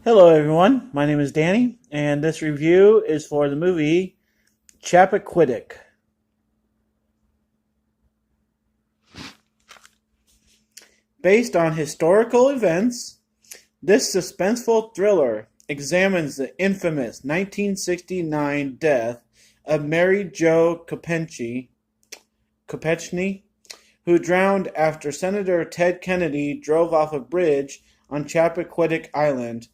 Hello, everyone. My name is Danny, and this review is for the movie Chappaquiddick. Based on historical events, this suspenseful thriller examines the infamous 1969 death of Mary Jo Kopechne, who drowned after Senator Ted Kennedy drove off a bridge on Chappaquiddick Island,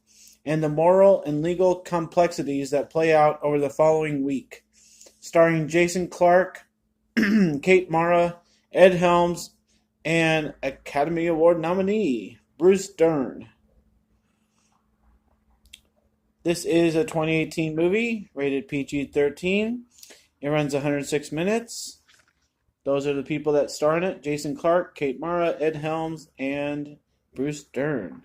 and the moral and legal complexities that play out over the following week. Starring Jason Clarke, Kate Mara, Ed Helms, and Academy Award nominee Bruce Dern. This is a 2018 movie, rated PG-13. It runs 106 minutes. Those are the people that star in it: Jason Clarke, Kate Mara, Ed Helms, and Bruce Dern.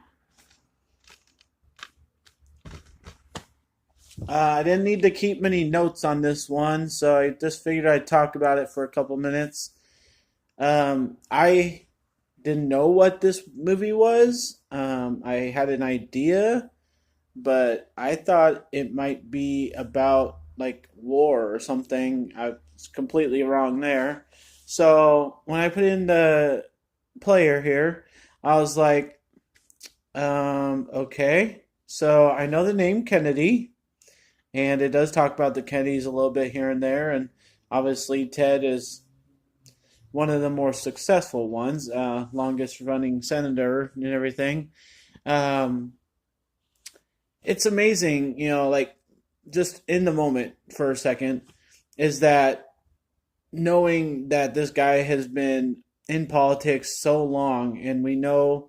I didn't need to keep many notes on this one, so I just figured I'd talk about it for a couple minutes. I didn't know what this movie was. I had an idea, but I thought it might be about like war or something. I was completely wrong there. So when I put in the player here, I was like, okay. So I know the name Kennedy, and it does talk about the Kennedys a little bit here and there, and obviously Ted is one of the more successful ones, longest running senator and everything. Um, it's amazing, like just in the moment for a second, is that knowing that this guy has been in politics so long, and we know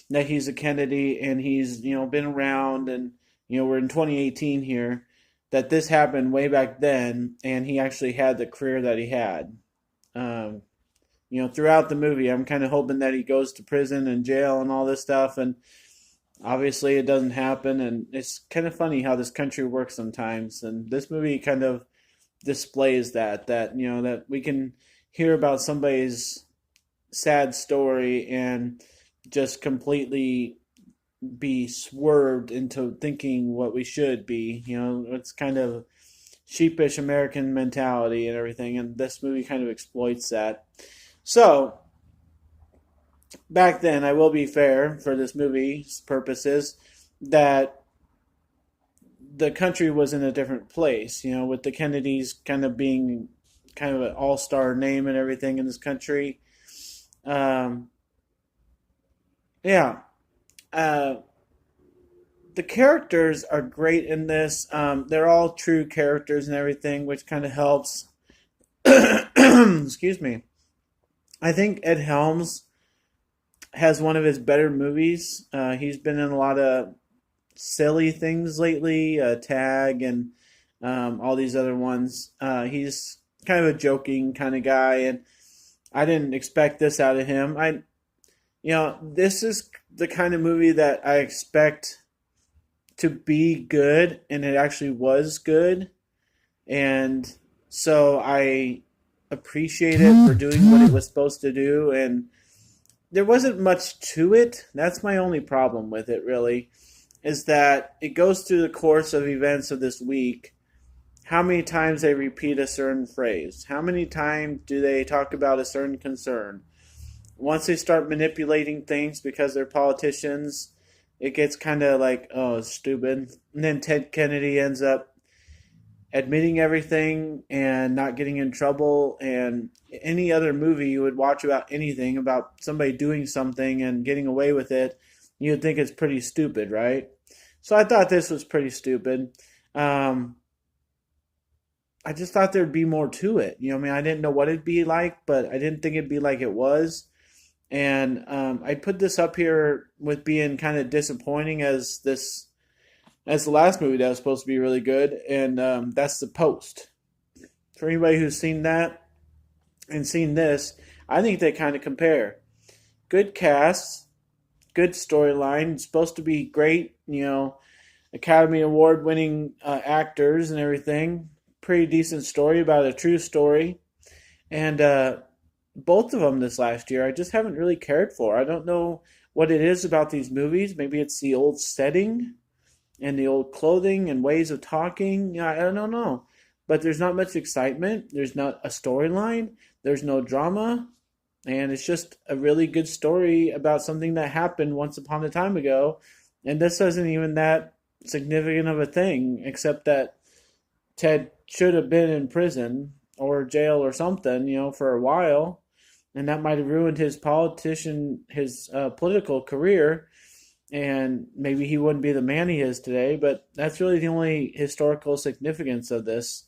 that he's a Kennedy and he's been around, and we're in 2018 here, that this happened way back then, and he actually had the career that he had. Um, throughout the movie, I'm kind of hoping that he goes to prison and jail and all this stuff, and obviously it doesn't happen. And it's kind of funny how this country works sometimes. And this movie kind of displays that we can hear about somebody's sad story and just completely be swerved into thinking what we should be. It's kind of sheepish American mentality and everything, and this movie kind of exploits that. So, back then, I will be fair for this movie's purposes, that the country was in a different place, with the Kennedys kind of being kind of an all-star name and everything in this country. Um, yeah. Uh, the characters are great in this. They're all true characters and everything, which kind of helps. Excuse me. I think Ed Helms has one of his better movies. He's been in a lot of silly things lately, Tag and all these other ones. He's kind of a joking kind of guy, and I didn't expect this out of him. This is the kind of movie that I expect to be good, and it actually was good. And so I appreciate it for doing what it was supposed to do. And there wasn't much to it. That's my only problem with it, really, is that it goes through the course of events of this week. How many times they repeat a certain phrase? How many times do they talk about a certain concern? Once they start manipulating things because they're politicians, it gets kind of like, oh, it's stupid. And then Ted Kennedy ends up admitting everything and not getting in trouble. And any other movie you would watch about anything, about somebody doing something and getting away with it, you would think it's pretty stupid, right? So I thought this was pretty stupid. Um, I just thought there'd be more to it. I didn't know what it'd be like, but I didn't think it'd be like it was. And I put this up here with being kind of disappointing as the last movie that was supposed to be really good, and that's The Post. For anybody who's seen that and seen this, I think they kind of compare. Good cast, good storyline, it's supposed to be great, Academy Award winning actors and everything. Pretty decent story about a true story. And both of them this last year, I just haven't really cared for. I don't know what it is about these movies. Maybe it's the old setting. and the old clothing and ways of talking. Yeah, I don't know. But there's not much excitement. There's not a storyline. There's no drama. And it's just a really good story about something that happened once upon a time ago. And this isn't even that significant of a thing, except that Ted should have been in prison or jail or something, for a while. And that might have ruined his political career, and maybe he wouldn't be the man he is today. But that's really the only historical significance of this.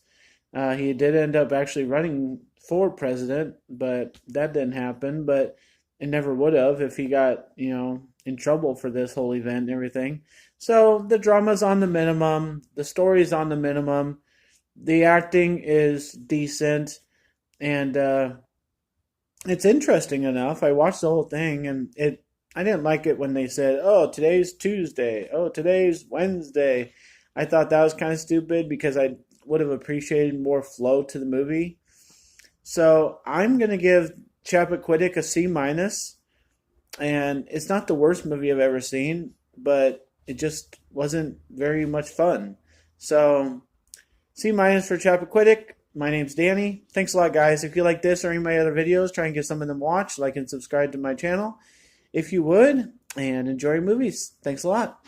He did end up actually running for president, but that didn't happen. But it never would have if he got, in trouble for this whole event and everything. So the drama's on the minimum, the story's on the minimum, the acting is decent, and it's interesting enough. I watched the whole thing, and I didn't like it when they said, "Oh, today's Tuesday. Oh, today's Wednesday." I thought that was kind of stupid because I would have appreciated more flow to the movie. So I'm gonna give Chappaquiddick a C minus, and it's not the worst movie I've ever seen, but it just wasn't very much fun. So C minus for Chappaquiddick. My name's Danny. Thanks a lot, guys. If you like this or any of my other videos, try and get some of them watched, like and subscribe to my channel if you would, and enjoy movies. Thanks a lot.